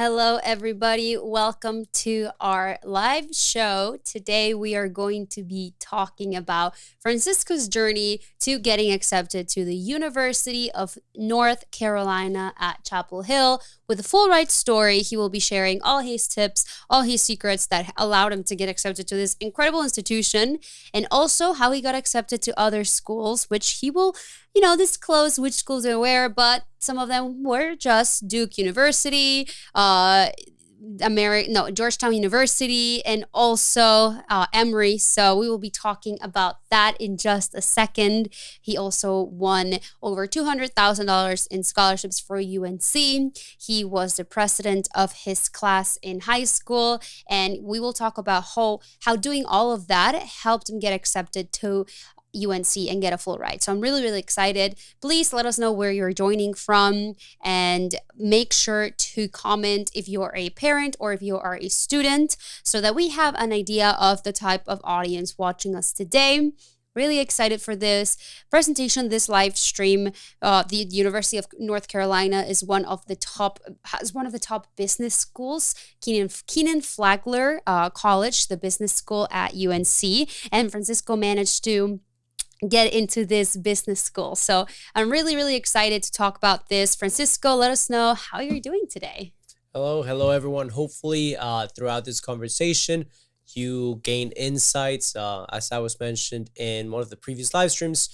Hello, everybody. Welcome to our live show. Today, we are going to be talking about Francisco's journey to getting accepted to the University of North Carolina at Chapel Hill. With a full ride story, he will be sharing all his tips, all his secrets that allowed him to get accepted to this incredible institution, and also how he got accepted to other schools, which he will disclose which schools are where, but some of them were just Duke University, Georgetown University, and also Emory. So we will be talking about that in just a second. He also won over $200,000 in scholarships for UNC. He was the president of his class in high school, and we will talk about how doing all of that helped him get accepted to UNC and get a full ride. So I'm really, really excited. Please let us know where you're joining from and make sure to comment if you are a parent or if you are a student so that we have an idea of the type of audience watching us today. Really excited for this presentation, this live stream. The University of North Carolina is one of the top business schools. Keenan Flagler College, the business school at UNC, and Francisco managed to get into this business school. So I'm really, really excited to talk about this. Francisco, let us know how you're doing today. Hello, everyone. Hopefully, throughout this conversation, you gain insights. As I was mentioned in one of the previous live streams,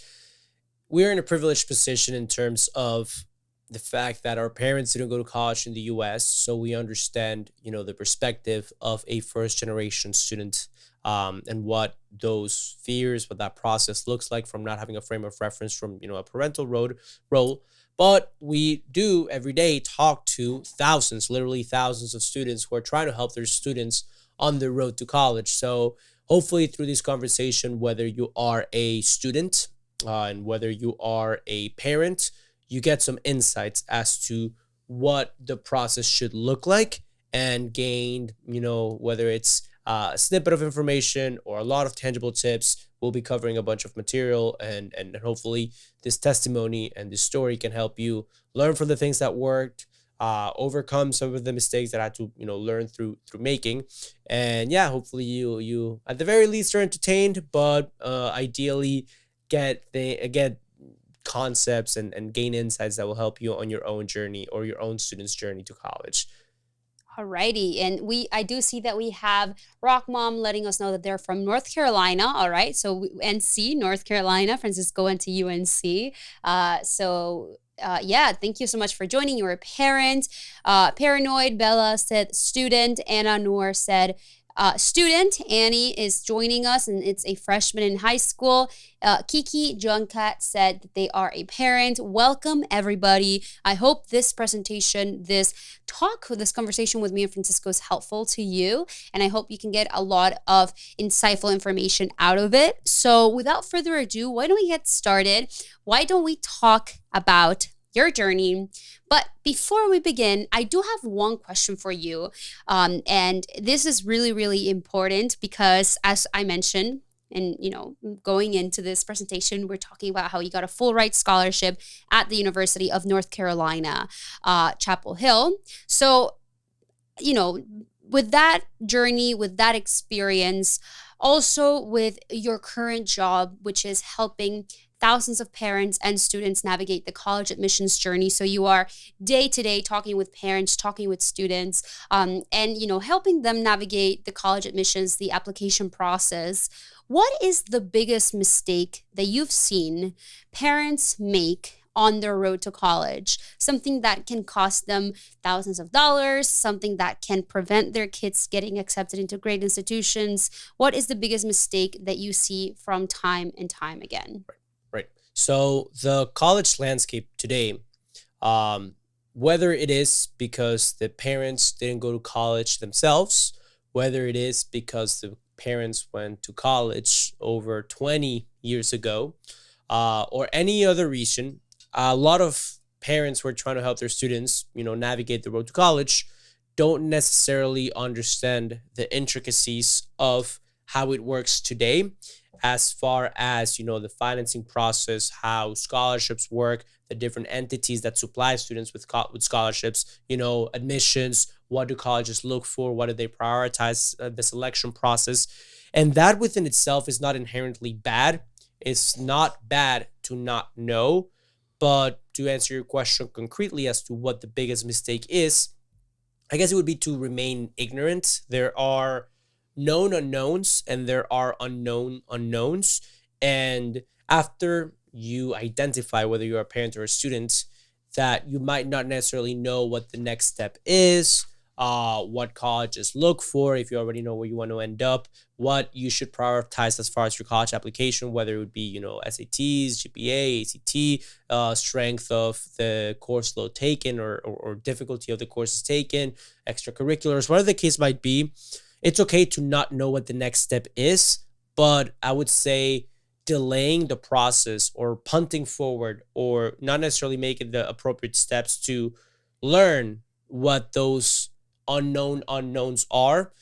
we're in a privileged position in terms of the fact that our parents didn't go to college in the U.S., so we understand, the perspective of a first-generation student, and what those fears, what that process looks like from not having a frame of reference from, a parental role. But we do every day talk to literally thousands of students who are trying to help their students on the road to college. So hopefully through this conversation, whether you are a student and whether you are a parent, you get some insights as to what the process should look like and gain, whether it's a snippet of information or a lot of tangible tips. We'll be covering a bunch of material and hopefully this testimony and this story can help you learn from the things that worked, overcome some of the mistakes that I had to, learn through making. And yeah, hopefully you at the very least are entertained, but ideally get concepts and gain insights that will help you on your own journey or your own student's journey to college. Alrighty, and I do see that we have Rock Mom letting us know that they're from North Carolina. All right, so NC, North Carolina. Francisco went to UNC. Yeah, thank you so much for joining. You're a parent. Paranoid Bella said student. Anna Noor said student. Annie is joining us, and it's a freshman in high school. Kiki Junkat said that they are a parent. Welcome, everybody. I hope this presentation, this conversation with me and Francisco is helpful to you, and I hope you can get a lot of insightful information out of it. So without further ado, why don't we get started? Why don't we talk about your journey? But before we begin, I do have one question for you. And this is really, really important because as I mentioned, and going into this presentation, we're talking about how you got a full ride scholarship at the University of North Carolina, Chapel Hill. So, with that journey, with that experience, also with your current job, which is helping thousands of parents and students navigate the college admissions journey. So you are day to day talking with parents, talking with students, and helping them navigate the college admissions, the application process. What is the biggest mistake that you've seen parents make on their road to college? Something that can cost them thousands of dollars, something that can prevent their kids getting accepted into great institutions. What is the biggest mistake that you see from time and time again? Right. So the college landscape today, whether it is because the parents didn't go to college themselves, whether it is because the parents went to college over 20 years ago, or any other reason, a lot of parents who are trying to help their students, navigate the road to college, don't necessarily understand the intricacies of how it works today, as far as, the financing process, how scholarships work, the different entities that supply students with scholarships, admissions, what do colleges look for, what do they prioritize, the selection process. And that within itself is not inherently bad. It's not bad to not know. But to answer your question concretely as to what the biggest mistake is, I guess it would be to remain ignorant. There are known unknowns and there are unknown unknowns. And after you identify whether you're a parent or a student, that you might not necessarily know what the next step is, what colleges look for, if you already know where you want to end up, what you should prioritize as far as your college application, whether it would be, SATs, GPA, ACT, strength of the course load taken, or difficulty of the courses taken, extracurriculars, whatever the case might be. It's okay to not know what the next step is, but I would say delaying the process or punting forward or not necessarily making the appropriate steps to learn what those unknown unknowns are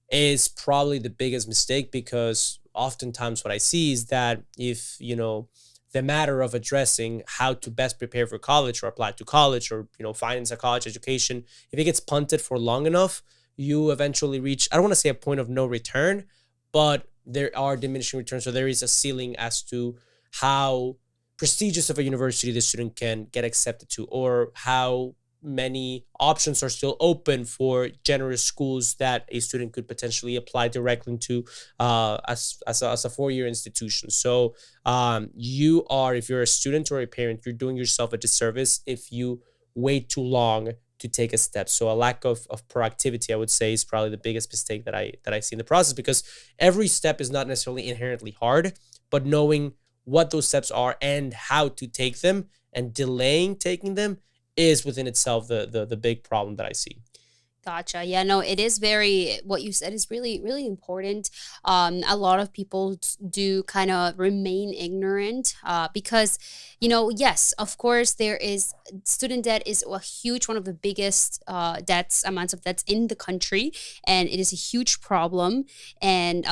is probably the biggest mistake, because oftentimes what I see is that if, the matter of addressing how to best prepare for college or apply to college or, finance a college education, if it gets punted for long enough, you eventually reach, I don't want to say a point of no return, but there are diminishing returns. So there is a ceiling as to how prestigious of a university the student can get accepted to, or how many options are still open for generous schools that a student could potentially apply directly into as a four-year institution. So if you're a student or a parent, you're doing yourself a disservice if you wait too long to take a step. So a lack of proactivity, I would say, is probably the biggest mistake that I see in the process, because every step is not necessarily inherently hard, but knowing what those steps are and how to take them and delaying taking them is within itself the big problem that I see. Gotcha. Yeah, no, it is very, what you said is really, really important. A lot of people do kind of remain ignorant because, yes, of course, there is student debt is a huge, one of the biggest amounts of debts in the country. And it is a huge problem. And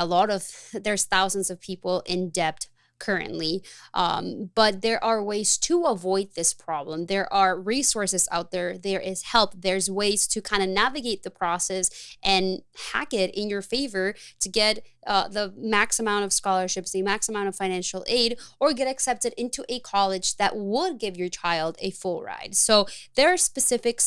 there's thousands of people in debt currently. But there are ways to avoid this problem. There are resources out there. There is help. There's ways to kind of navigate the process and hack it in your favor to get the max amount of scholarships, the max amount of financial aid, or get accepted into a college that would give your child a full ride. So there are specific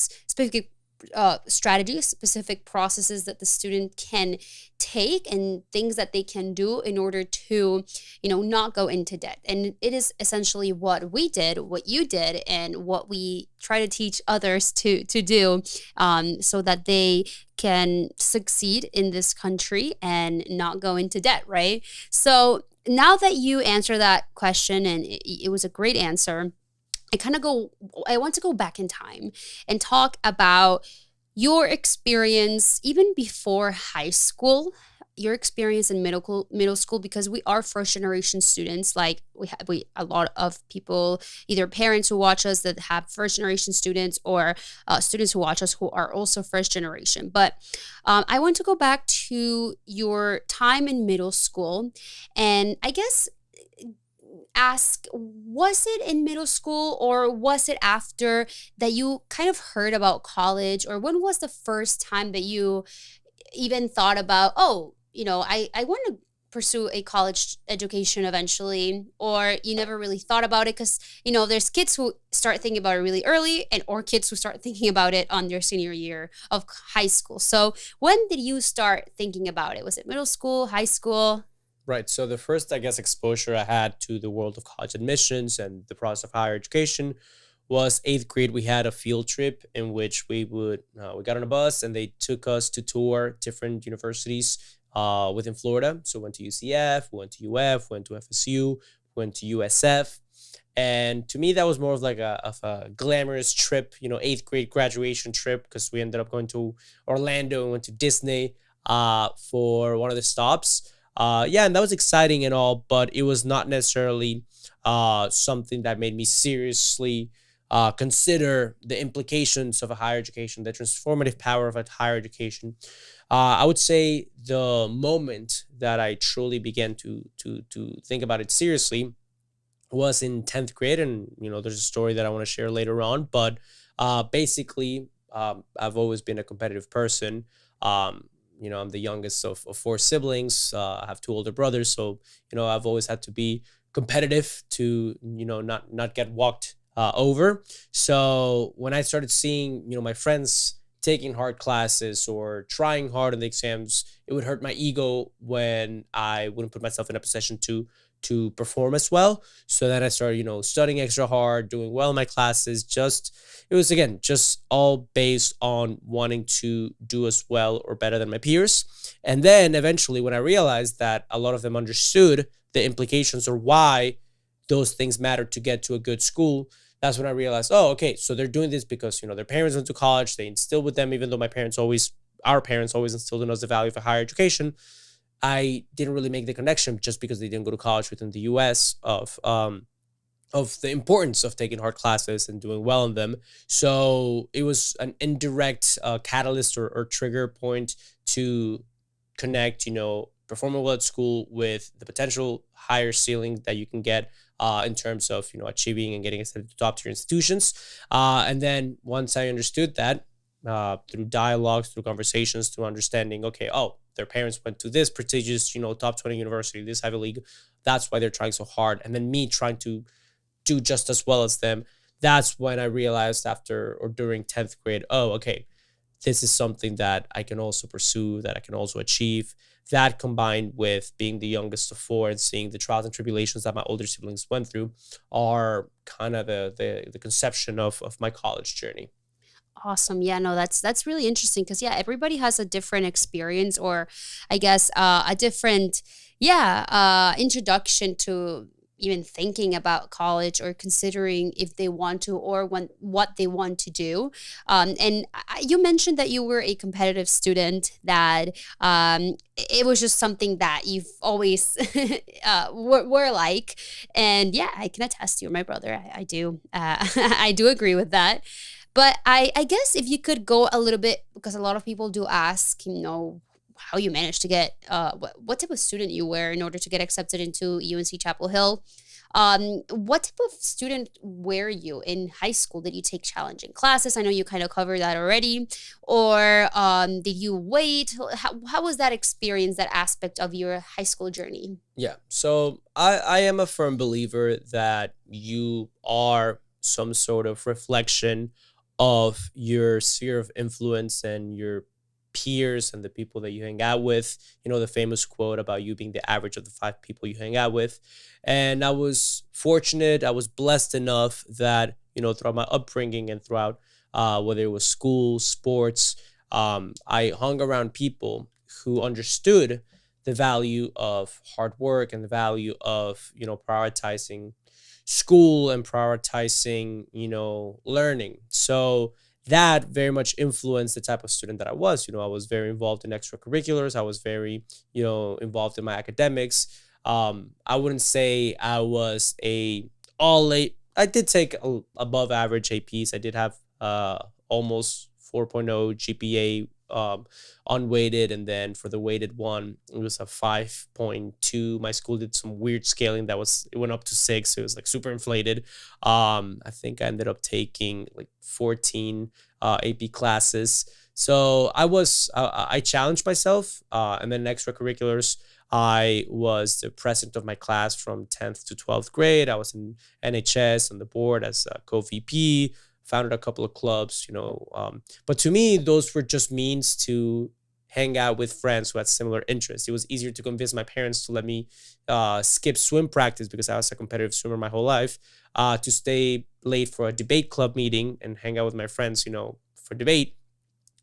strategies, specific processes that the student can take and things that they can do in order to, not go into debt. And it is essentially what we did, what you did, and what we try to teach others to do so that they can succeed in this country and not go into debt, right? So now that you answer that question, and it was a great answer, I want to go back in time and talk about your experience even before high school, your experience in middle school, because we are first generation students. Like a lot of people, either parents who watch us that have first generation students, or students who watch us who are also first generation. But I want to go back to your time in middle school, and I guess ask, was it in middle school or was it after that you kind of heard about college, or when was the first time that you even thought about, I want to pursue a college education eventually, or you never really thought about it? Because there's kids who start thinking about it really early, or kids who start thinking about it on their senior year of high school. So when did you start thinking about it? Was it middle school, high school? Right. So the first, I guess, exposure I had to the world of college admissions and the process of higher education was eighth grade. We had a field trip in which we got on a bus and they took us to tour different universities within Florida. So went to UCF, went to UF, went to FSU, went to USF. And to me, that was more of like a glamorous trip, eighth grade graduation trip, because we ended up going to Orlando and went to Disney for one of the stops. And that was exciting and all, but it was not necessarily something that made me seriously consider the implications of a higher education, the transformative power of a higher education. I would say the moment that I truly began to think about it seriously was in 10th grade. And, there's a story that I want to share later on, but basically, I've always been a competitive person. Um, I'm the youngest of four siblings. I have two older brothers, so I've always had to be competitive to not get walked over. So when I started seeing my friends taking hard classes or trying hard on the exams, it would hurt my ego when I wouldn't put myself in a position to perform as well. So then I started, studying extra hard, doing well in my classes. Just it was again just all based on wanting to do as well or better than my peers. And then eventually, when I realized that a lot of them understood the implications or why those things matter to get to a good school, that's when I realized, oh, okay, so they're doing this because their parents went to college. They instilled with them, even though our parents always instilled in us the value of a higher education. I didn't really make the connection just because they didn't go to college within the U.S. Of the importance of taking hard classes and doing well in them. So it was an indirect catalyst or trigger point to connect, performing well at school with the potential higher ceiling that you can get in terms of, achieving and getting accepted to top tier institutions. And then once I understood that through dialogues, through conversations, through understanding, okay, oh, their parents went to this prestigious, top 20 university, this Ivy League. That's why they're trying so hard. And then me trying to do just as well as them. That's when I realized after or during 10th grade, oh, okay, this is something that I can also pursue, that I can also achieve. That combined with being the youngest of four and seeing the trials and tribulations that my older siblings went through are kind of the conception of my college journey. Awesome. Yeah, no, that's really interesting because yeah, everybody has a different experience or I guess a different introduction to even thinking about college or considering if they want to or what they want to do. And you mentioned that you were a competitive student, that it was just something that you've always were like. And yeah, I can attest to you, my brother. I do. I do agree with that. But I guess if you could go a little bit, because a lot of people do ask, how you managed to get, what type of student you were in order to get accepted into UNC Chapel Hill. What type of student were you in high school? Did you take challenging classes? I know you kind of covered that already. Or did you wait? How was that experience, that aspect of your high school journey? Yeah. So I am a firm believer that you are some sort of reflection of your sphere of influence and your peers and the people that you hang out with. The famous quote about you being the average of the five people you hang out with. And I was fortunate, I was blessed enough that, throughout my upbringing and throughout whether it was school, sports, I hung around people who understood the value of hard work and the value of, prioritizing school and prioritizing, learning. So that very much influenced the type of student that I was. I was very involved in extracurriculars. I was very, involved in my academics. I wouldn't say I was a all late. I did take above average APs. I did have almost 4.0 GPA unweighted, and then for the weighted one it was a 5.2. My school did some weird scaling it went up to 6, so it was like super inflated. I think I ended up taking like 14 AP classes. So I challenged myself, and then in extracurriculars I was the president of my class from 10th to 12th grade. I was in NHS on the board as a co-VP, founded a couple of clubs, but to me, those were just means to hang out with friends who had similar interests. It was easier to convince my parents to let me skip swim practice because I was a competitive swimmer my whole life, to stay late for a debate club meeting and hang out with my friends, for debate.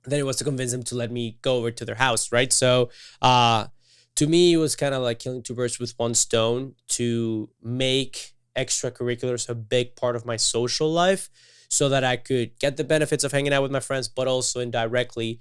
Then it was to convince them to let me go over to their house, right? So to me, it was kind of like killing two birds with one stone to make extracurriculars a big part of my social life, so that I could get the benefits of hanging out with my friends, but also indirectly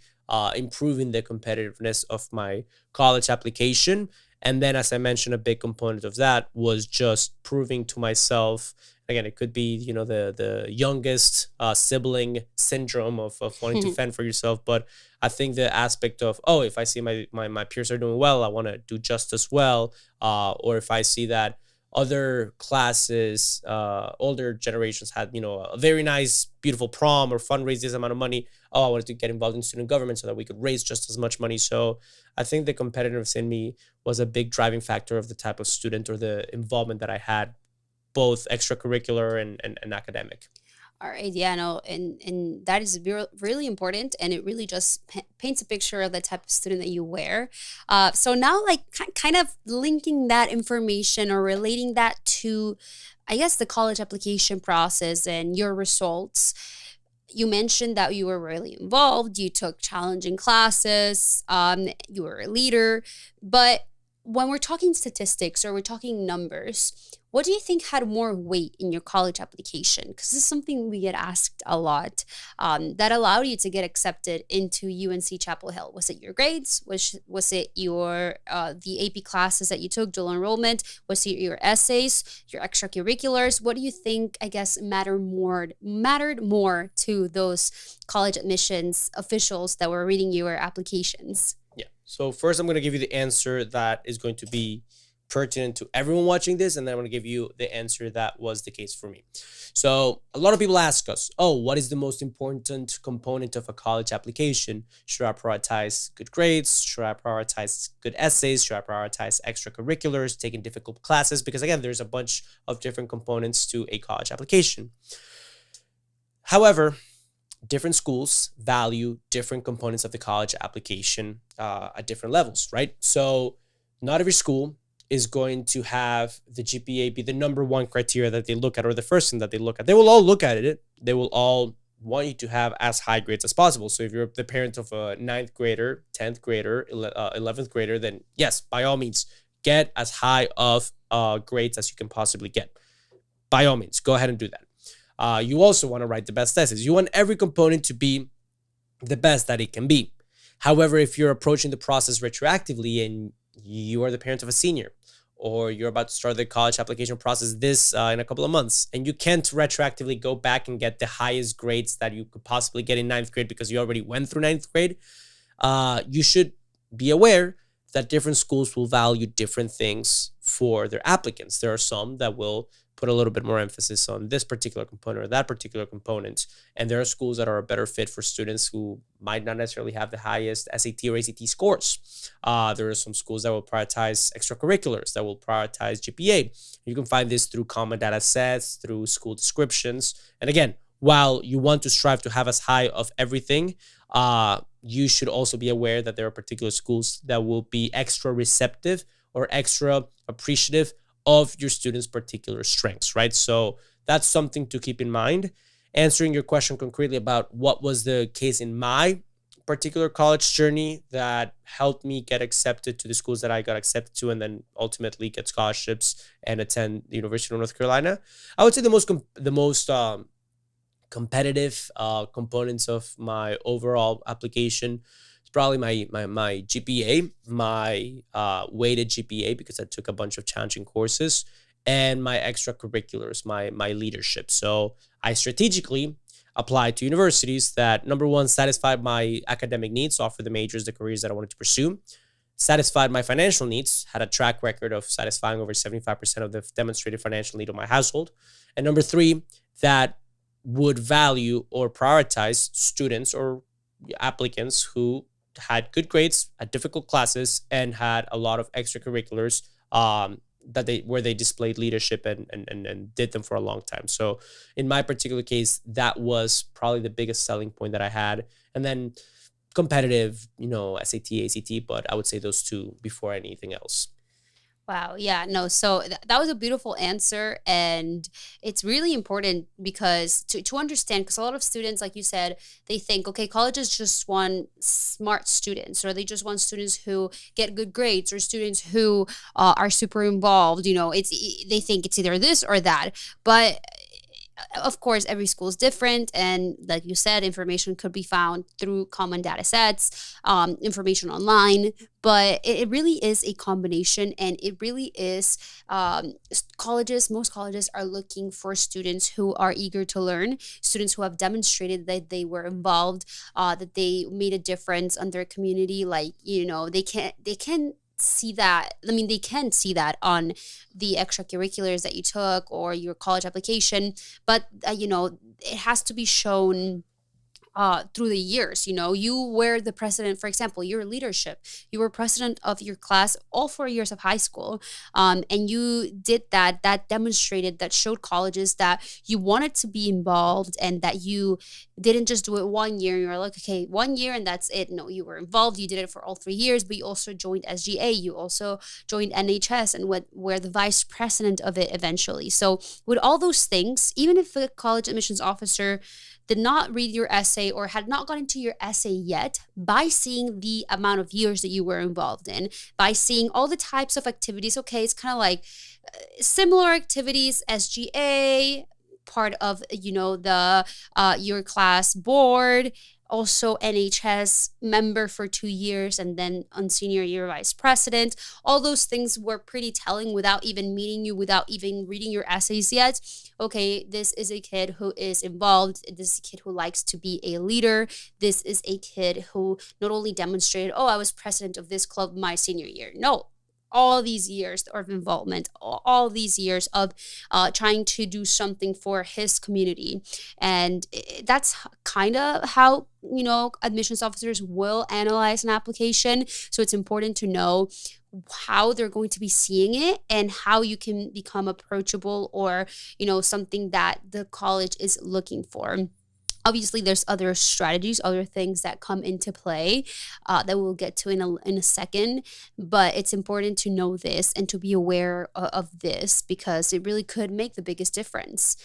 improving the competitiveness of my college application. And then, as I mentioned, a big component of that was just proving to myself. Again, it could be, the youngest sibling syndrome of wanting to fend for yourself. But I think the aspect of, oh, if I see my peers are doing well, I want to do just as well. Or if I see that other classes, older generations had, a very nice, beautiful prom or fundraise this amount of money. Oh, I wanted to get involved in student government so that we could raise just as much money. So I think the competitiveness in me was a big driving factor of the type of student or the involvement that I had, both extracurricular and academic. All right, yeah, no, and that is really important, and it really just paints a picture of the type of student that you were. So now, like, kind of linking that information or relating that to, I guess, the college application process and your results. You mentioned that you were really involved. You took challenging classes. You were a leader, but when we're talking statistics or we're talking numbers, what do you think had more weight in your college application? Because this is something we get asked a lot, that allowed you to get accepted into UNC Chapel Hill. Was it your grades? Was it your the AP classes that you took, dual enrollment? Was it your essays, your extracurriculars? What do you think, I guess, mattered more to those college admissions officials that were reading your applications? Yeah. So first, I'm going to give you the answer that is going to be pertinent to everyone watching this, and then I'm going to give you the answer that was the case for me. So a lot of people ask us, oh, what is the most important component of a college application? Should I prioritize good grades? Should I prioritize good essays? Should I prioritize extracurriculars, taking difficult classes? Because again, there's a bunch of different components to a college application. However, different schools value different components of the college application at different levels, right? So not every school is going to have the GPA be the number one criteria that they look at, or the first thing that they look at. They will all look at it. They will all want you to have as high grades as possible. So if you're the parent of a 9th grader, 10th grader, 11th grader, then yes, by all means, get as high of grades as you can possibly get. By all means, go ahead and do that. You also want to write the best essays. You want every component to be the best that it can be. However, if you're approaching the process retroactively and you are the parent of a senior, or you're about to start the college application process in a couple of months, and you can't retroactively go back and get the highest grades that you could possibly get in 9th grade because you already went through 9th grade, you should be aware that different schools will value different things for their applicants. There are some that will put a little bit more emphasis on this particular component or that particular component. And there are schools that are a better fit for students who might not necessarily have the highest SAT or ACT scores. There are some schools that will prioritize extracurriculars, that will prioritize GPA. You can find this through common data sets, through school descriptions. And again, while you want to strive to have as high of everything, you should also be aware that there are particular schools that will be extra receptive or extra appreciative of your students' particular strengths, right? So that's something to keep in mind. Answering your question concretely about what was the case in my particular college journey that helped me get accepted to the schools that I got accepted to, and then ultimately get scholarships and attend the University of North Carolina, I would say the most competitive components of my overall application, probably my GPA, my weighted GPA, because I took a bunch of challenging courses, and my extracurriculars, my leadership. So I strategically applied to universities that, number one, satisfied my academic needs, offered the majors, the careers that I wanted to pursue, satisfied my financial needs, had a track record of satisfying over 75% of the demonstrated financial need of my household, and number three, that would value or prioritize students or applicants who had good grades, had difficult classes, and had a lot of extracurriculars where they displayed leadership and did them for a long time. So in my particular case, that was probably the biggest selling point that I had. And then competitive, SAT, ACT, but I would say those two before anything else. Wow. Yeah. No. So that was a beautiful answer. And it's really important because to understand, because a lot of students, like you said, they think, okay, colleges just want smart students, or they just want students who get good grades, or students who are super involved. They think it's either this or that. But of course, every school is different. And like you said, information could be found through common data sets, information online. But it really is a combination. And it really is most colleges are looking for students who are eager to learn, students who have demonstrated that they were involved, that they made a difference on their community. Like, they can see that. I mean, they can see that on the extracurriculars that you took or your college application, but it has to be shown through the years. You were the president, for example, your leadership. You were president of your class all 4 years of high school, and you did that. That demonstrated, that showed colleges that you wanted to be involved and that you didn't just do it 1 year. You're like, okay, 1 year and that's it. No, you were involved. You did it for all 3 years, but you also joined SGA. You also joined NHS and were the vice president of it eventually. So with all those things, even if the college admissions officer did not read your essay or had not gotten to your essay yet, by seeing the amount of years that you were involved in, by seeing all the types of activities, okay, it's kind of like similar activities, SGA, part of the your class board, also NHS member for 2 years, and then on senior year vice president. All those things were pretty telling without even meeting you, without even reading your essays yet. Okay, this is a kid who is involved. This is a kid who likes to be a leader. This is a kid who not only demonstrated, oh, I was president of this club my senior year. No, all these years of involvement, all these years of trying to do something for his community. And that's kind of how, admissions officers will analyze an application. So it's important to know how they're going to be seeing it and how you can become approachable or, something that the college is looking for. Obviously, there's other strategies, other things that come into play that we'll get to in a second. But it's important to know this and to be aware of this because it really could make the biggest difference.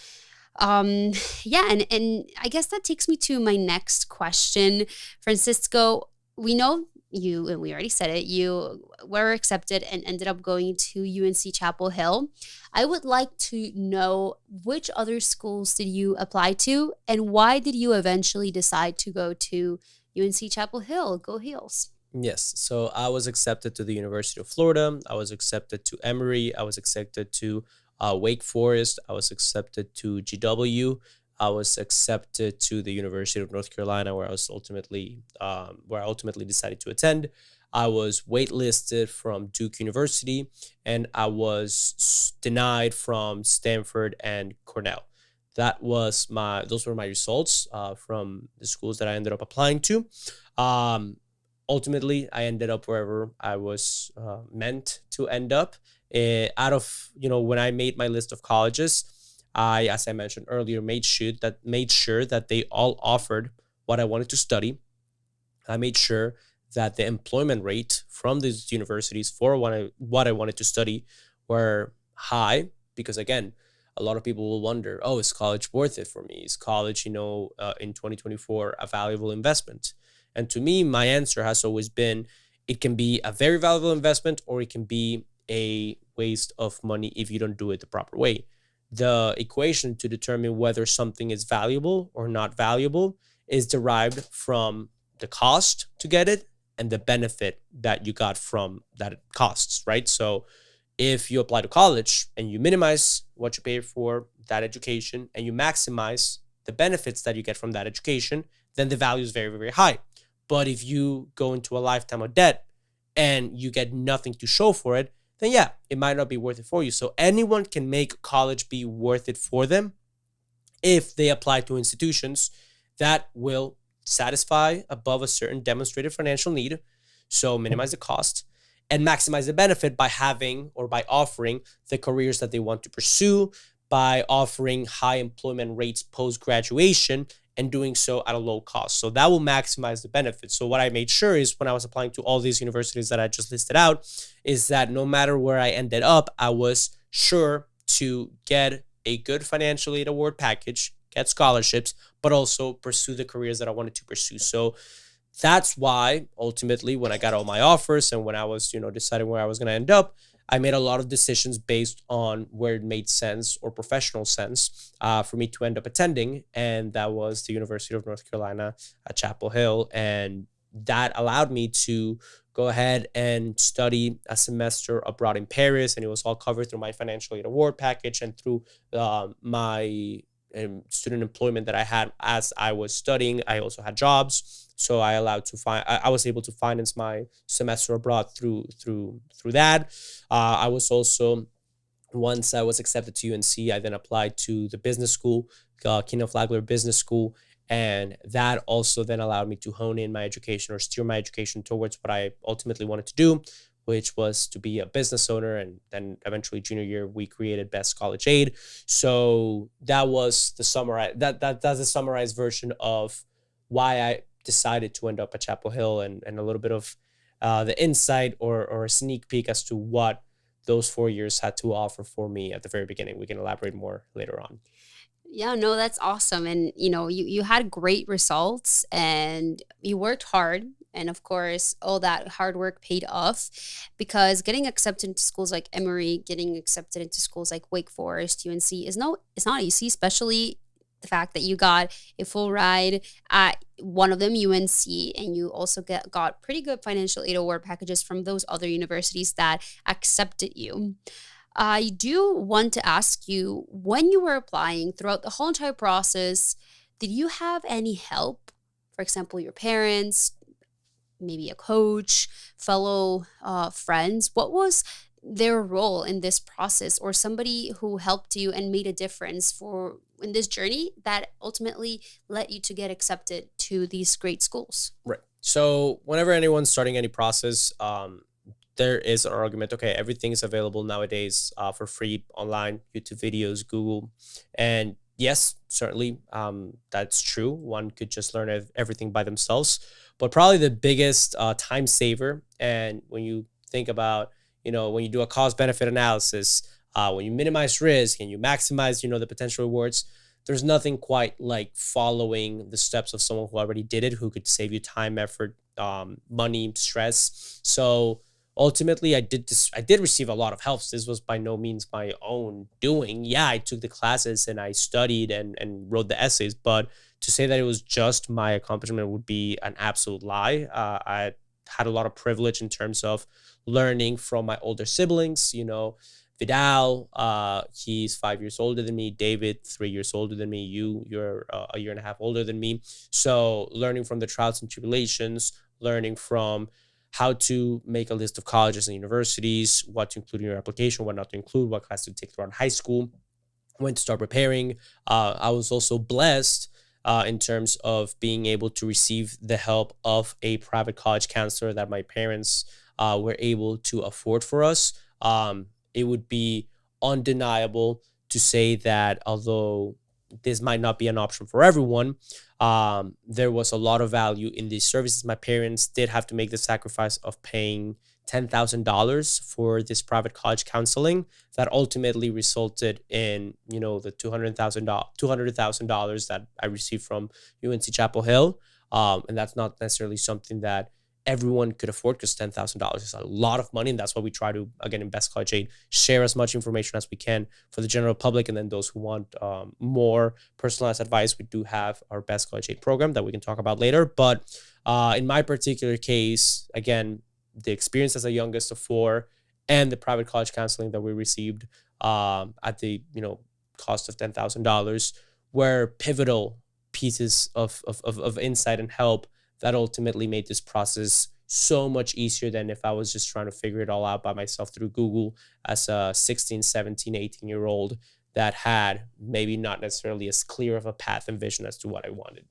Yeah, and I guess that takes me to my next question. Francisco, we know you, and we already said it, you were accepted and ended up going to UNC Chapel Hill. I would like to know, which other schools did you apply to, and why did you eventually decide to go to UNC Chapel Hill? Go Heels. Yes. So I was accepted to the University of Florida. I was accepted to Emory. I was accepted to Wake Forest. I was accepted to GW. I was accepted to the University of North Carolina, where I ultimately decided to attend. I was waitlisted from Duke University, and I was denied from Stanford and Cornell. Those were my results from the schools that I ended up applying to. Ultimately, I ended up wherever I was meant to end up. When I made my list of colleges, I, as I mentioned earlier, made sure that they all offered what I wanted to study. I made sure that the employment rate from these universities for what I wanted to study were high, because again, a lot of people will wonder, oh, is college worth it for me? Is college, in 2024, a valuable investment? And to me, my answer has always been, it can be a very valuable investment, or it can be a waste of money if you don't do it the proper way. The equation to determine whether something is valuable or not valuable is derived from the cost to get it and the benefit that you got from that costs, right? So if you apply to college and you minimize what you pay for that education and you maximize the benefits that you get from that education, then the value is very, very high. But if you go into a lifetime of debt and you get nothing to show for it, then yeah, it might not be worth it for you. So anyone can make college be worth it for them if they apply to institutions that will satisfy above a certain demonstrated financial need, so minimize the cost, and maximize the benefit by having or by offering the careers that they want to pursue, by offering high employment rates post-graduation, and doing so at a low cost. So that will maximize the benefits. So what I made sure is, when I was applying to all these universities that I just listed out, is that no matter where I ended up, I was sure to get a good financial aid award package, get scholarships, but also pursue the careers that I wanted to pursue. So that's why ultimately, when I got all my offers and when I was, deciding where I was going to end up, I made a lot of decisions based on where it made sense or professional sense for me to end up attending. And that was the University of North Carolina at Chapel Hill. And that allowed me to go ahead and study a semester abroad in Paris. And it was all covered through my financial aid award package and through my student employment that I had as I was studying. I also had jobs, so I was able to finance my semester abroad through that. I was also Once I was accepted to UNC, I then applied to the business school, Kingdom Flagler Business School, and that also then allowed me to hone in my education or steer my education towards what I ultimately wanted to do, which was to be a business owner. And then eventually, junior year, we created Best College Aid. So that was the that's the summarized version of why I decided to end up at Chapel Hill, and a little bit of the insight or a sneak peek as to what those 4 years had to offer for me at the very beginning. We can elaborate more later on. Yeah, no, that's awesome. And you had great results and you worked hard. And of course, all that hard work paid off because getting accepted into schools like Emory, getting accepted into schools like Wake Forest, UNC is no, it's not easy, especially the fact that you got a full ride at one of them, UNC, and you also got pretty good financial aid award packages from those other universities that accepted you. I do want to ask you when you were applying throughout the whole entire process, did you have any help? For example, your parents, maybe a coach, fellow friends? What was their role in this process or somebody who helped you and made a difference for in this journey that ultimately led you to get accepted to these great schools? Right. So whenever anyone's starting any process, there is an argument. Okay, everything is available nowadays for free online, YouTube videos, Google, and yes, certainly, that's true. One could just learn everything by themselves, but probably the biggest time saver. And when you think about, when you do a cost benefit analysis, when you minimize risk and you maximize, the potential rewards, there's nothing quite like following the steps of someone who already did it, who could save you time, effort, money, stress. So ultimately, I did receive a lot of help. This was by no means my own doing. Yeah, I took the classes and I studied and wrote the essays, but to say that it was just my accomplishment would be an absolute lie. I had a lot of privilege in terms of learning from my older siblings. Vidal, he's 5 years older than me. David, 3 years older than me. You're a year and a half older than me. So learning from the trials and tribulations, learning from how to make a list of colleges and universities, what to include in your application, what not to include, what class to take throughout high school, when to start preparing. I was also blessed in terms of being able to receive the help of a private college counselor that my parents were able to afford for us. It would be undeniable to say that although this might not be an option for everyone, there was a lot of value in these services. My parents did have to make the sacrifice of paying $10,000 for this private college counseling that ultimately resulted in, the $200,000 that I received from UNC Chapel Hill. And that's not necessarily something that everyone could afford because $10,000 is a lot of money. And that's why we try to, again, in Best College Aid, share as much information as we can for the general public. And then those who want more personalized advice, we do have our Best College Aid program that we can talk about later. But in my particular case, again, the experience as a youngest of four and the private college counseling that we received at the cost of $10,000 were pivotal pieces of insight and help that ultimately made this process so much easier than if I was just trying to figure it all out by myself through Google as a 16, 17, 18-year-old that had maybe not necessarily as clear of a path and vision as to what I wanted.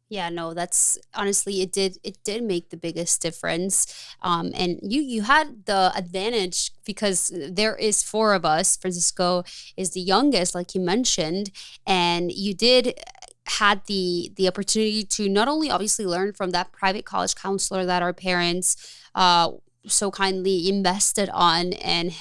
Yeah, no, that's honestly it did make the biggest difference. And you had the advantage because there is four of us. Francisco is the youngest, like you mentioned, and you did had the opportunity to not only obviously learn from that private college counselor that our parents so kindly invested on and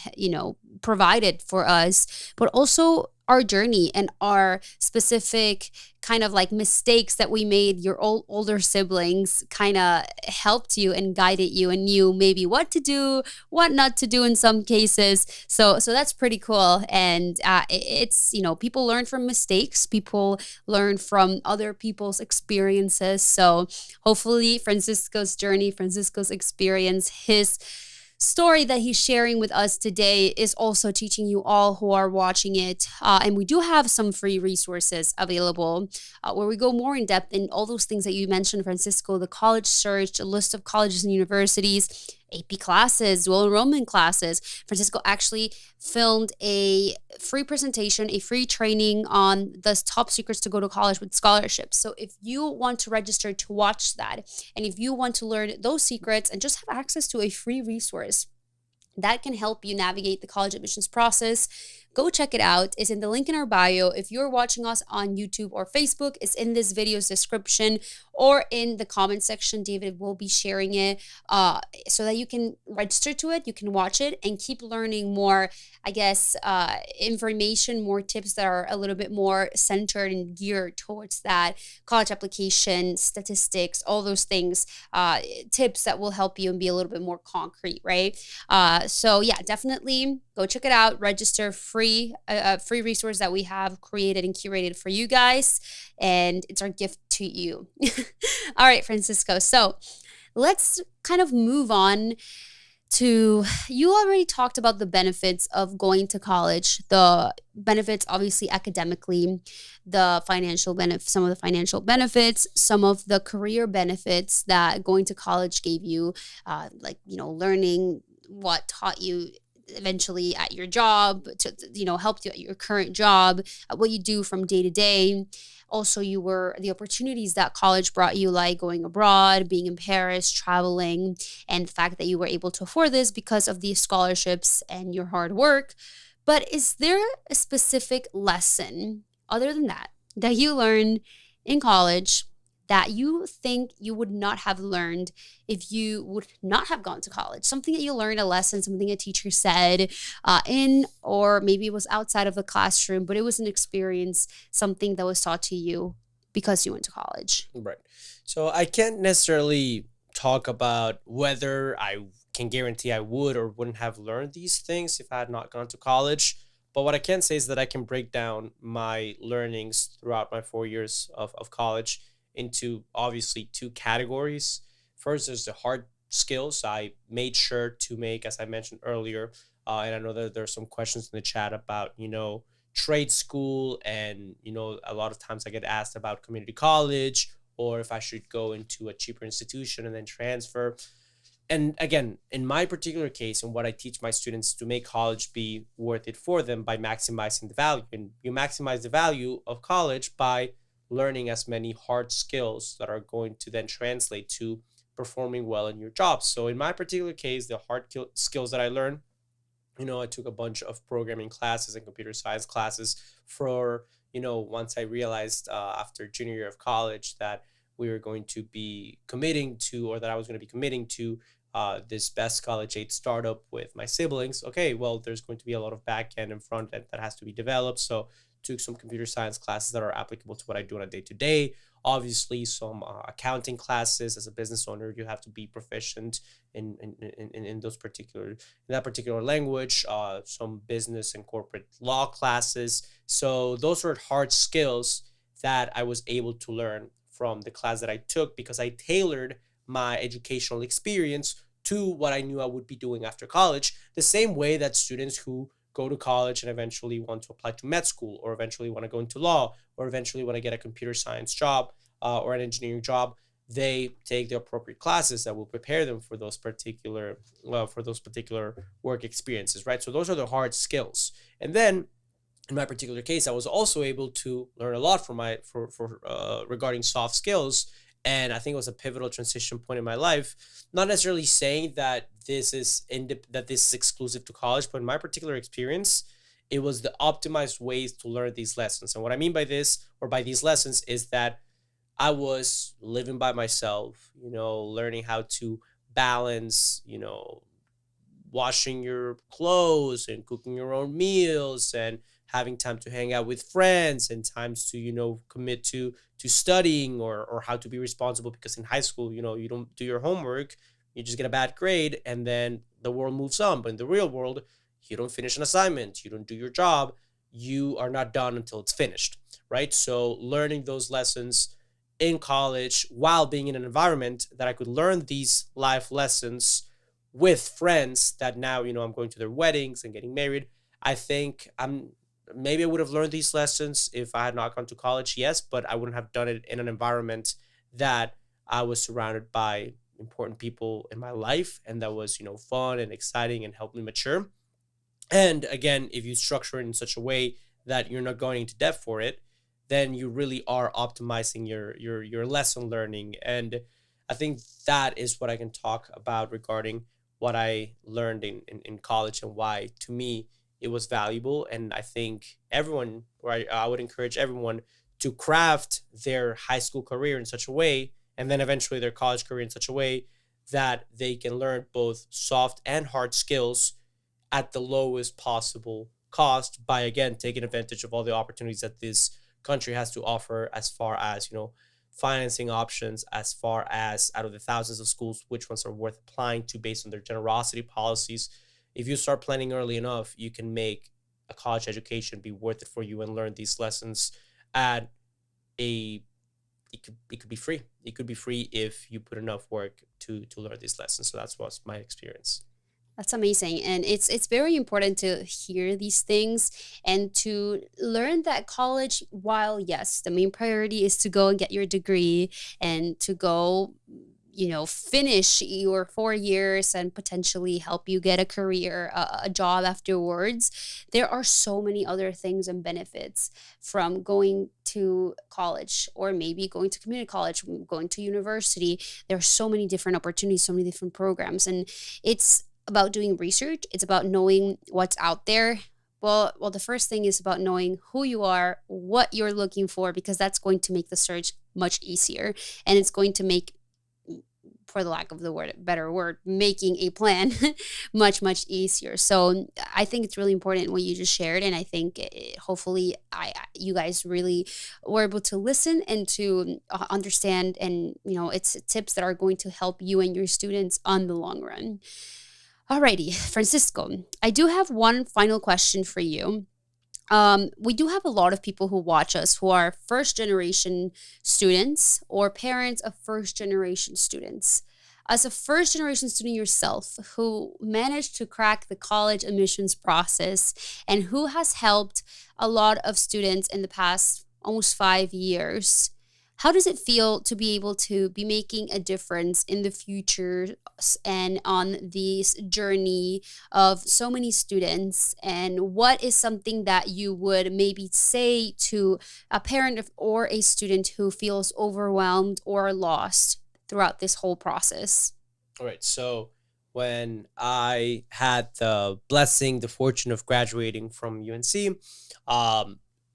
provided for us, but also our journey and our specific kind of like mistakes that we made. Your older siblings kind of helped you and guided you and knew maybe what to do, what not to do in some cases. So that's pretty cool. And it's people learn from mistakes, people learn from other people's experiences. So hopefully Francisco's journey, Francisco's experience, his story that he's sharing with us today is also teaching you all who are watching it. And we do have some free resources available where we go more in depth in all those things that you mentioned, Francisco, the college search, a list of colleges and universities, AP classes, dual enrollment classes. Francisco actually filmed a free presentation, a free training on the top secrets to go to college with scholarships. So if you want to register to watch that, and if you want to learn those secrets and just have access to a free resource that can help you navigate the college admissions process, go check it out. It's in the link in our bio. If you're watching us on YouTube or Facebook, it's in this video's description or in the comment section. David will be sharing it so that you can register to it, you can watch it, and keep learning more, I guess, information, more tips that are a little bit more centered and geared towards that college application, statistics, all those things, tips that will help you and be a little bit more concrete, right? So yeah, definitely go check it out. Register free, free resource that we have created and curated for you guys, and it's our gift to you. All right, Francisco. So let's kind of move on to, you already talked about the benefits of going to college, the benefits obviously academically, the financial benefits, some of the financial benefits, some of the career benefits that going to college gave you, like, learning what taught you eventually at your job to helped you at your current job, what you do from day to day. Also, you were the opportunities that college brought you, like going abroad, being in Paris, traveling, and the fact that you were able to afford this because of these scholarships and your hard work. But is there a specific lesson other than that you learned in college that you think you would not have learned if you would not have gone to college? Something that you learned, a lesson, something a teacher said or maybe it was outside of the classroom, but it was an experience, something that was taught to you because you went to college. Right. So I can't necessarily talk about whether I can guarantee I would or wouldn't have learned these things if I had not gone to college. But what I can say is that I can break down my learnings throughout my 4 years of college into obviously two categories. First, there's the hard skills. I made sure to make, as I mentioned earlier, and I know that there's some questions in the chat about, trade school. And, a lot of times I get asked about community college or if I should go into a cheaper institution and then transfer. And again, in my particular case, and what I teach my students, to make college be worth it for them by maximizing the value. And you maximize the value of college by learning as many hard skills that are going to then translate to performing well in your job. So in my particular case, the hard skills that I learned, I took a bunch of programming classes and computer science classes for, once I realized after junior year of college that we were going to be committing to, or that I was going to be committing to this best college aid startup with my siblings. Okay, well, there's going to be a lot of back end and front end that has to be developed. So took some computer science classes that are applicable to what I do on a day-to-day. Obviously, some accounting classes. As a business owner, you have to be proficient in that particular language. Some business and corporate law classes. So those were hard skills that I was able to learn from the class that I took because I tailored my educational experience to what I knew I would be doing after college. The same way that students who go to college and eventually want to apply to med school, or eventually want to go into law, or eventually want to get a computer science job or an engineering job, they take the appropriate classes that will prepare them for those particular work experiences, right? So those are the hard skills. And then in my particular case, I was also able to learn a lot from regarding soft skills. And I think it was a pivotal transition point in my life. Not necessarily saying that this is exclusive to college, but in my particular experience, it was the optimized ways to learn these lessons. And what I mean by this, or by these lessons, is that I was living by myself, learning how to balance, washing your clothes and cooking your own meals and having time to hang out with friends and times to, commit to studying or how to be responsible, because in high school, you don't do your homework, you just get a bad grade and then the world moves on. But in the real world, you don't finish an assignment, you don't do your job, you are not done until it's finished, right? So learning those lessons in college while being in an environment that I could learn these life lessons with friends that now, I'm going to their weddings and getting married. I think maybe I would have learned these lessons if I had not gone to college, yes, but I wouldn't have done it in an environment that I was surrounded by important people in my life and that was, fun and exciting and helped me mature. And again, if you structure it in such a way that you're not going into debt for it, then you really are optimizing your lesson learning. And I think that is what I can talk about regarding what I learned in college and why to me it was valuable. And I think everyone, or I would encourage everyone to craft their high school career in such a way, and then eventually their college career in such a way that they can learn both soft and hard skills at the lowest possible cost by again taking advantage of all the opportunities that this country has to offer as far as financing options, as far as out of the thousands of schools which ones are worth applying to based on their generosity policies. If you start planning early enough, you can make a college education be worth it for you and learn these lessons at a it could be free. It could be free if you put enough work to learn these lessons. So that's what's my experience. That's amazing. And it's very important to hear these things and to learn that college, while yes, the main priority is to go and get your degree and to go, finish your 4 years and potentially help you get a career, a job afterwards. There are so many other things and benefits from going to college or maybe going to community college, going to university. There are so many different opportunities, so many different programs. And it's about doing research. It's about knowing what's out there. Well, the first thing is about knowing who you are, what you're looking for, because that's going to make the search much easier, and it's going to make, for the lack of the better word, making a plan much easier. So I think it's really important what you just shared, and I think hopefully you guys really were able to listen and to understand, and it's tips that are going to help you and your students on the long run. Alrighty, Francisco, I do have one final question for you. We do have a lot of people who watch us who are first generation students or parents of first generation students. As a first generation student yourself who managed to crack the college admissions process and who has helped a lot of students in the past almost 5 years, how does it feel to be able to be making a difference in the future and on this journey of so many students? And what is something that you would maybe say to a parent or a student who feels overwhelmed or lost throughout this whole process? All right. So when I had the blessing, the fortune of graduating from UNC,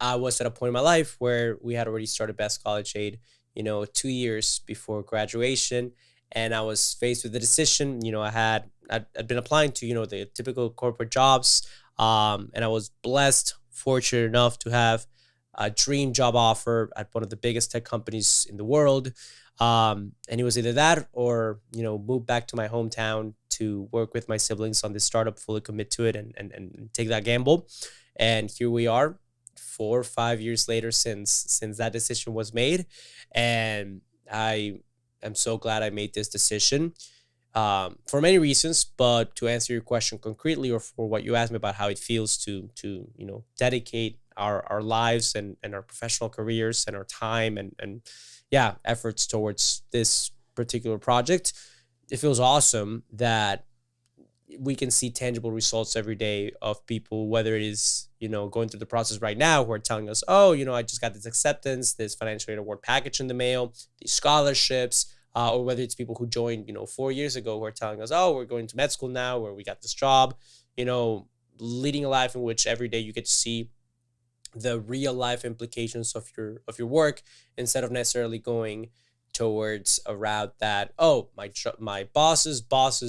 I was at a point in my life where we had already started Best College Aid, 2 years before graduation. And I was faced with the decision, I'd been applying to, the typical corporate jobs. And I was blessed, fortunate enough to have a dream job offer at one of the biggest tech companies in the world. And it was either that or, move back to my hometown to work with my siblings on this startup, fully commit to it and take that gamble. And here we are 4 or 5 years later since that decision was made. And I am so glad I made this decision for many reasons. But to answer your question concretely, or for what you asked me about how it feels to dedicate our lives and our professional careers and our time and yeah, efforts towards this particular project, it feels awesome that we can see tangible results every day of people, whether it is, going through the process right now, who are telling us, oh, I just got this acceptance, this financial aid award package in the mail, these scholarships, or whether it's people who joined, 4 years ago, who are telling us, oh, we're going to med school now, or we got this job, leading a life in which every day you get to see the real life implications of your work, instead of necessarily going towards a route that, oh, my boss's boss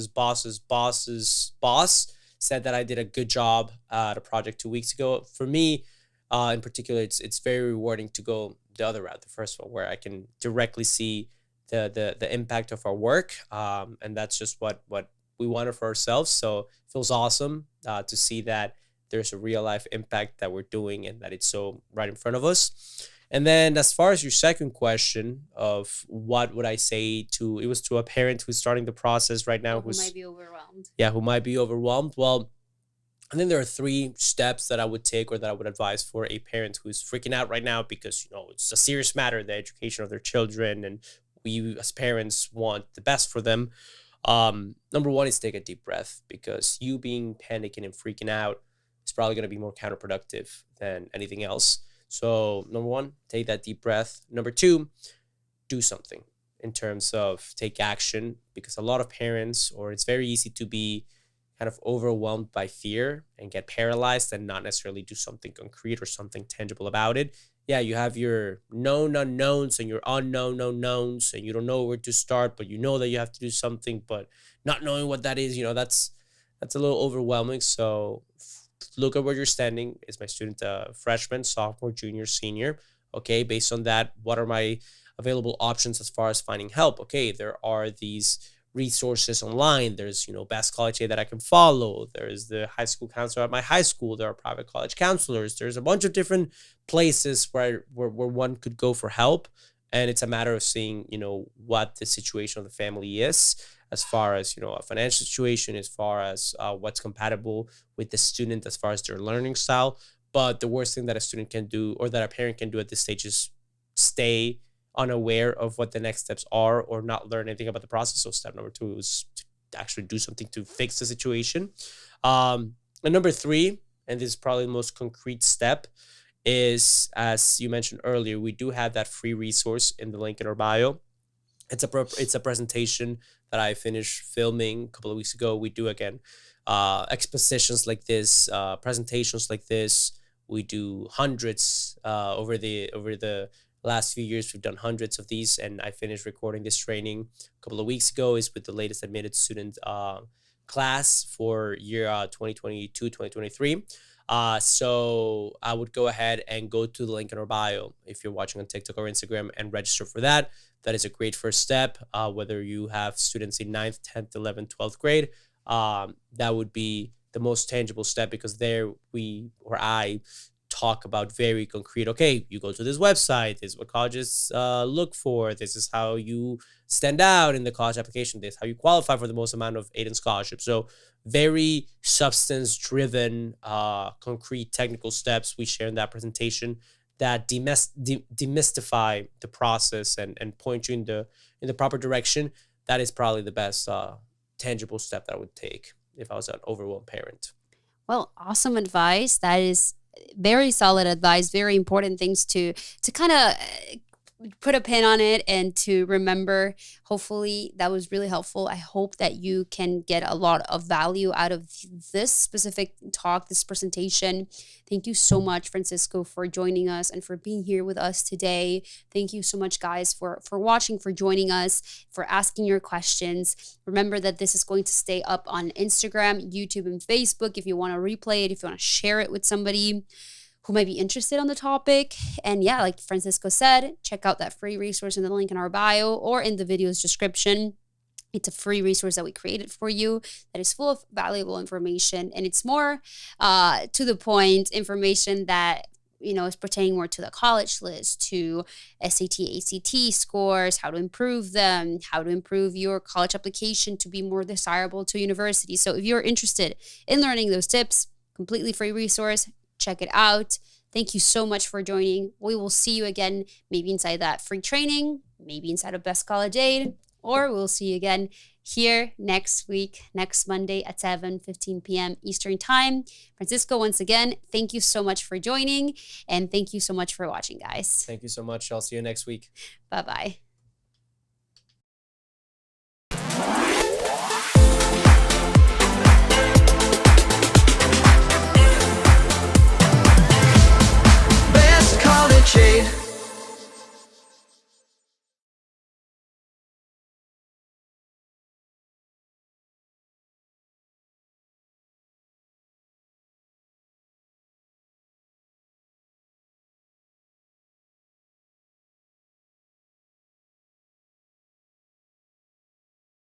said that I did a good job at a project 2 weeks ago. For me, in particular, it's very rewarding to go the other route, the first one, where I can directly see the impact of our work, and that's just what we wanted for ourselves. So it feels awesome to see that there's a real life impact that we're doing and that it's so right in front of us. And then as far as your second question of what would I say to, it was to a parent who's starting the process right now, Or who might who's, be overwhelmed. yeah, who might be overwhelmed. Well, I think there are three steps that I would take or that I would advise for a parent who's freaking out right now because, it's a serious matter, the education of their children, and we as parents want the best for them. Number one is take a deep breath, because you being panicking and freaking out is probably going to be more counterproductive than anything else. So, number one, take that deep breath. Number two, do something in terms of take action, because a lot of parents, or it's very easy to be kind of overwhelmed by fear and get paralyzed and not necessarily do something concrete or something tangible about it. Yeah, you have your known unknowns and your unknown unknowns, and you don't know where to start, but you know that you have to do something, but not knowing what that is, that's a little overwhelming. So look at where you're standing. Is my student a freshman, sophomore, junior, senior? Okay, based on that, what are my available options as far as finding help? Okay, there are these resources online. There's, Best College Aid that I can follow. There's the high school counselor at my high school. There are private college counselors. There's a bunch of different places where one could go for help. And it's a matter of seeing, what the situation of the family is, as far as, a financial situation, as far as what's compatible with the student, as far as their learning style. But the worst thing that a student can do, or that a parent can do at this stage, is stay unaware of what the next steps are or not learn anything about the process. So step number two is to actually do something to fix the situation. And number three, and this is probably the most concrete step, is, as you mentioned earlier, we do have that free resource in the link in our bio. It's a presentation that I finished filming a couple of weeks ago. We do, again, expositions like this, presentations like this. We do hundreds over the last few years. We've done hundreds of these, and I finished recording this training a couple of weeks ago. Is with the latest admitted student class for year 2022-2023. So I would go ahead and go to the link in our bio if you're watching on TikTok or Instagram and register for that. That is a great first step. Whether you have students in 9th, 10th, 11th, 12th grade, that would be the most tangible step, because there I talk about very concrete, okay, you go to this website, this is what colleges look for, this is how you stand out in the college application, this is how you qualify for the most amount of aid and scholarship. So very substance driven, concrete technical steps we share in that presentation that demystify the process and point you in the proper direction. That is probably the best tangible step that I would take if I was an overwhelmed parent. Well, awesome advice. That is very solid advice, very important things to kind of put a pin on it and to remember. Hopefully that was really helpful. I hope that you can get a lot of value out of this specific talk, this presentation. Thank you so much, Francisco, for joining us and for being here with us today. Thank you so much, guys, for watching, for joining us, for asking your questions. Remember that this is going to stay up on Instagram, YouTube, and Facebook if you want to replay it, if you want to share it with somebody who might be interested on the topic. And yeah, like Francisco said, check out that free resource in the link in our bio or in the video's description. It's a free resource that we created for you that is full of valuable information. And it's more to the point information that, is pertaining more to the college list, to SAT, ACT scores, how to improve them, how to improve your college application to be more desirable to university. So if you're interested in learning those tips, completely free resource, check it out. Thank you so much for joining. We will see you again, maybe inside that free training, maybe inside of Best College Aid, or we'll see you again here next week, next Monday at 7:15 p.m. Eastern Time. Francisco, once again, thank you so much for joining, and thank you so much for watching, guys. Thank you so much. I'll see you next week. Bye-bye.